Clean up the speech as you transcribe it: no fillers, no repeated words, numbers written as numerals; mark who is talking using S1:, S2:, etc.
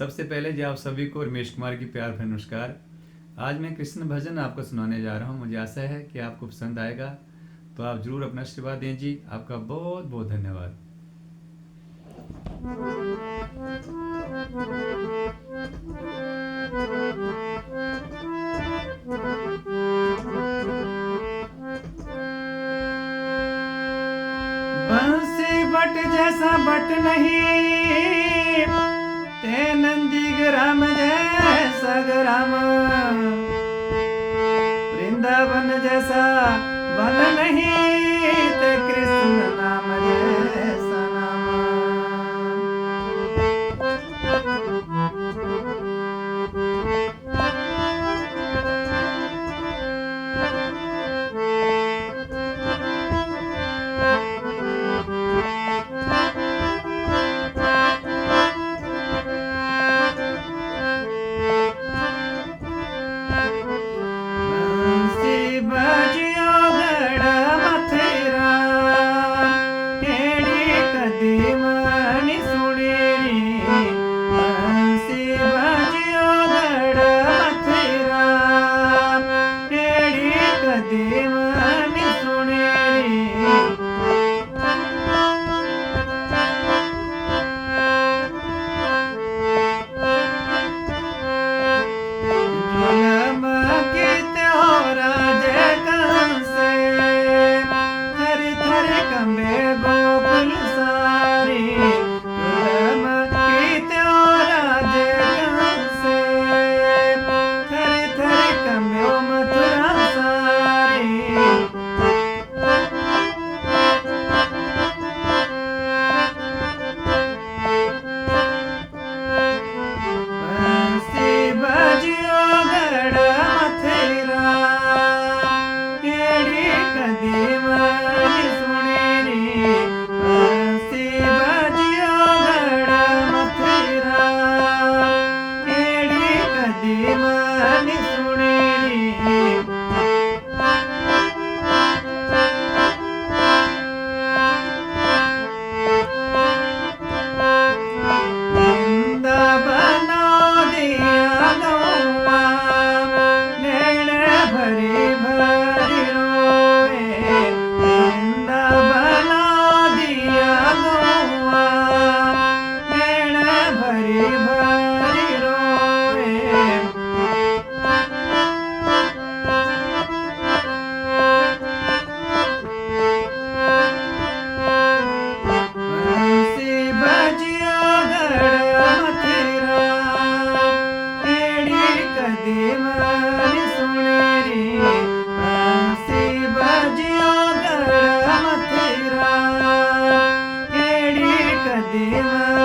S1: सबसे पहले जी आप सभी को रमेश कुमार की प्यार भरा नमस्कार। आज मैं कृष्ण भजन आपको सुनाने जा रहा हूँ। मुझे आशा है कि आपको पसंद आएगा, तो आप जरूर अपना आशीर्वाद दें जी। आपका बहुत बहुत धन्यवाद। बंसी बट जैसा बट नहीं, ते नंदी ग्राम जैसा ग्राम, वृंदावन जैसा वन नहीं, ते कृष्ण नाम जैसा नाम। बंसी बजियो गड़ मथुरा, एड़ी कदीमनी सुनी री। बंसी बजियो गड़ मथुरा, एड़ी कदीमनी सुनी री। जुलम की त्योरा जे कंसे, थर थर कंबे गोकुल सारी। जुलम की त्योरा जे कंसे, थर थर कंबे ओ मथुरा सारी। बंसी बजियो गड़ मथुरा, एड़ी कदीमनी सुनी री। बंसी बजियो गड़ मथुरा, एड़ी कदीमनी सुनी री। वृंदावनो दिया गौआ, नैन भरी भरी रोए। वृंदावनो दिया गौआ, नैन भरी भरी रोए। बंसी बजियो गड़ मथुरा, एड़ी कदीमनी सुनी री। बंसी बजियो गड़ मथुरा, एड़ी कदीमनी